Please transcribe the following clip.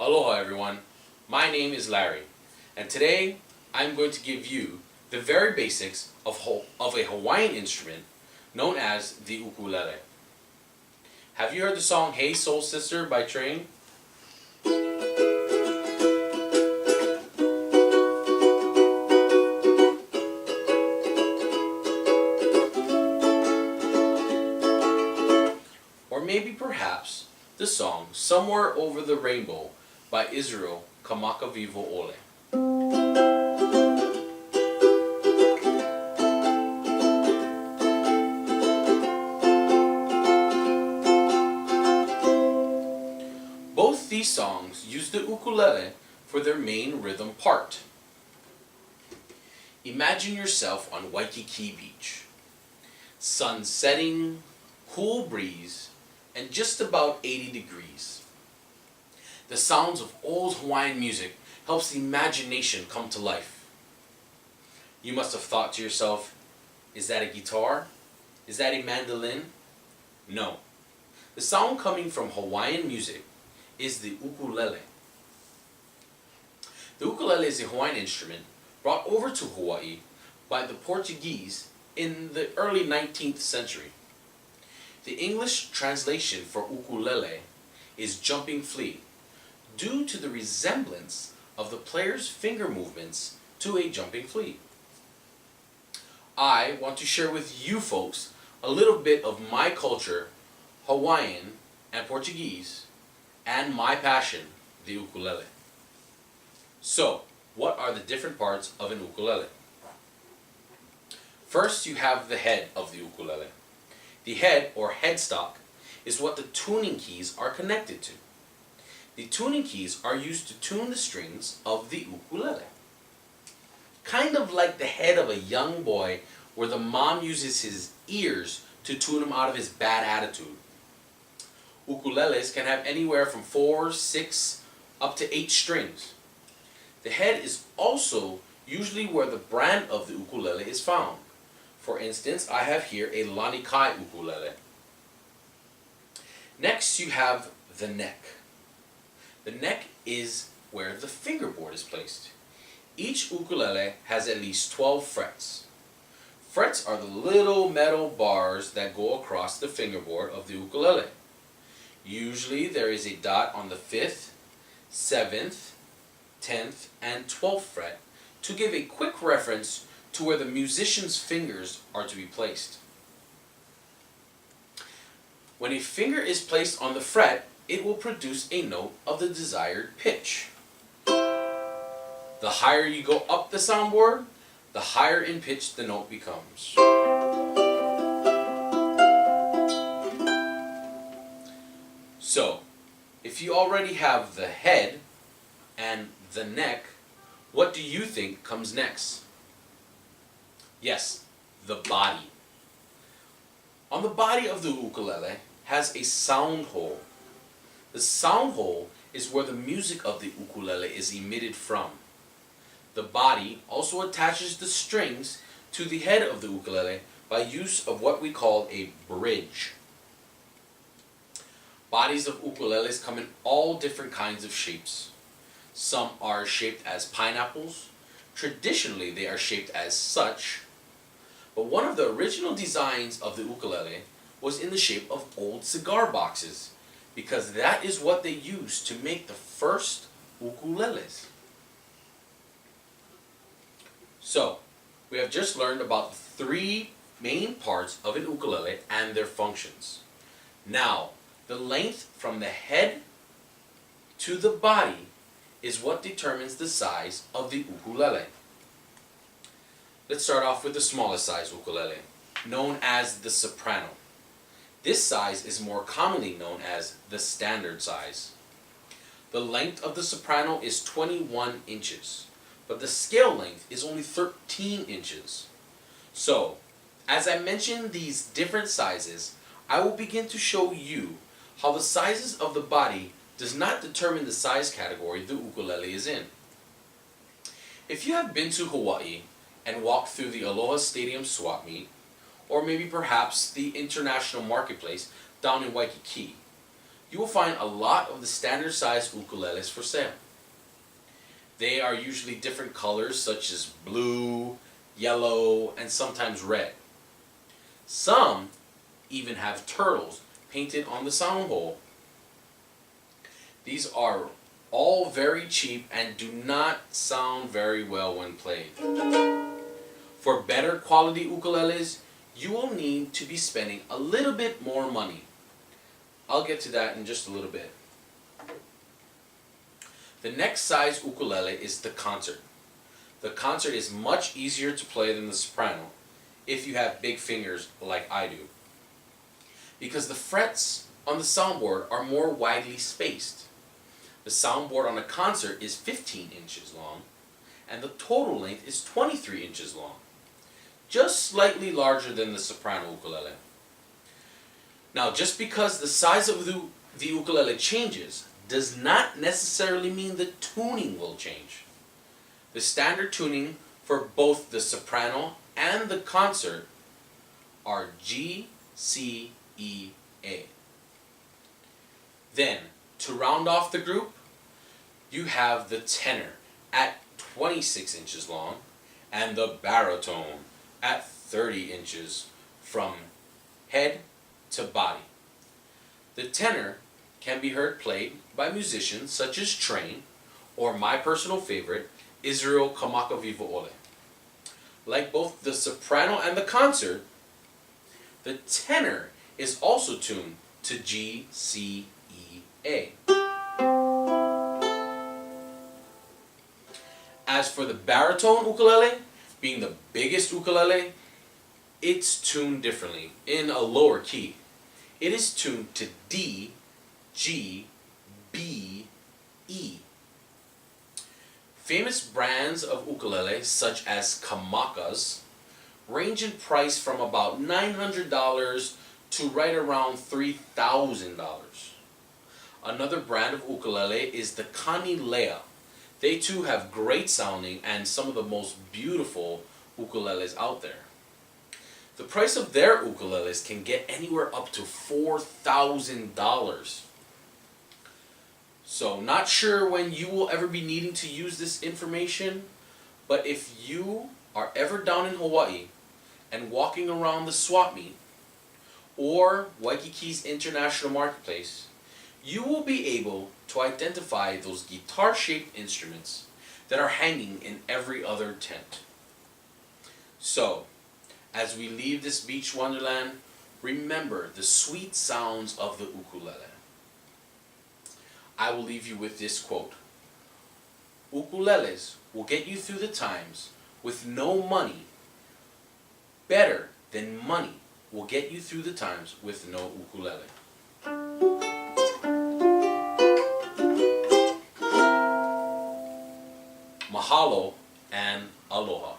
Aloha everyone, my name is Larry, and today I'm going to give you the very basics of a Hawaiian instrument known as the ukulele. Have you heard the song Hey Soul Sister by Train? Or maybe perhaps the song Somewhere Over the Rainbow by Israel Kamaka Vivo Ole. Both these songs use the ukulele for their main rhythm part. Imagine yourself on Waikiki Beach. Sun setting, cool breeze, and just about 80 degrees. The sounds of old Hawaiian music helps the imagination come to life. You must have thought to yourself, is that a guitar? Is that a mandolin? No. The sound coming from Hawaiian music is the ukulele. The ukulele is a Hawaiian instrument brought over to Hawaii by the Portuguese in the early 19th century. The English translation for ukulele is jumping flea, due to the resemblance of the player's finger movements to a jumping flea. I want to share with you folks a little bit of my culture, Hawaiian and Portuguese, and my passion, the ukulele. So, what are the different parts of an ukulele? First, you have the head of the ukulele. The head, or headstock, is what the tuning keys are connected to. The tuning keys are used to tune the strings of the ukulele. Kind of like the head of a young boy where the mom uses his ears to tune him out of his bad attitude. Ukuleles can have anywhere from 4, 6, up to 8 strings. The head is also usually where the brand of the ukulele is found. For instance, I have here a Lanikai ukulele. Next you have the neck. The neck is where the fingerboard is placed. Each ukulele has at least 12 frets. Frets are the little metal bars that go across the fingerboard of the ukulele. Usually there is a dot on the 5th, 7th, 10th, and 12th fret to give a quick reference to where the musician's fingers are to be placed. When a finger is placed on the fret, it will produce a note of the desired pitch. The higher you go up the soundboard, the higher in pitch the note becomes. So, if you already have the head and the neck, what do you think comes next? Yes, the body. On the body of the ukulele has a sound hole. The sound hole is where the music of the ukulele is emitted from. The body also attaches the strings to the head of the ukulele by use of what we call a bridge. Bodies of ukuleles come in all different kinds of shapes. Some are shaped as pineapples. Traditionally they are shaped as such. But one of the original designs of the ukulele was in the shape of old cigar boxes, because that is what they used to make the first ukuleles. So, we have just learned about the 3 main parts of an ukulele and their functions. Now, the length from the head to the body is what determines the size of the ukulele. Let's start off with the smallest size ukulele, known as the soprano. This size is more commonly known as the standard size. The length of the soprano is 21 inches, but the scale length is only 13 inches. So, as I mention these different sizes, I will begin to show you how the sizes of the body does not determine the size category the ukulele is in. If you have been to Hawaii and walked through the Aloha Stadium swap meet, or maybe perhaps the International Marketplace down in Waikiki, you will find a lot of the standard size ukuleles for sale. They are usually different colors such as blue, yellow, and sometimes red. Some even have turtles painted on the sound hole. These are all very cheap and do not sound very well when played. For better quality ukuleles, you will need to be spending a little bit more money. I'll get to that in just a little bit. The next size ukulele is the concert. The concert is much easier to play than the soprano if you have big fingers like I do, because the frets on the soundboard are more widely spaced. The soundboard on a concert is 15 inches long, and the total length is 23 inches long, just slightly larger than the soprano ukulele. Now, just because the size of the ukulele changes does not necessarily mean the tuning will change. The standard tuning for both the soprano and the concert are G, C, E, A. Then, to round off the group, you have the tenor at 26 inches long and the baritone at 30 inches from head to body. The tenor can be heard played by musicians such as Train, or my personal favorite, Israel Kamakaviva Ole. Like both the soprano and the concert, the tenor is also tuned to G, C, E, A. As for the baritone ukulele, being the biggest ukulele, it's tuned differently, in a lower key. It is tuned to D, G, B, E. Famous brands of ukuleles, such as Kamakas, range in price from about $900 to right around $3,000. Another brand of ukulele is the Kanilea. They too have great sounding and some of the most beautiful ukuleles out there. The price of their ukuleles can get anywhere up to $4,000. So, not sure when you will ever be needing to use this information, but if you are ever down in Hawaii and walking around the swap meet or Waikiki's International Marketplace, you will be able to identify those guitar-shaped instruments that are hanging in every other tent. So, as we leave this beach wonderland, remember the sweet sounds of the ukulele. I will leave you with this quote: "Ukuleles will get you through the times with no money better than money will get you through the times with no ukulele." Mahalo and aloha.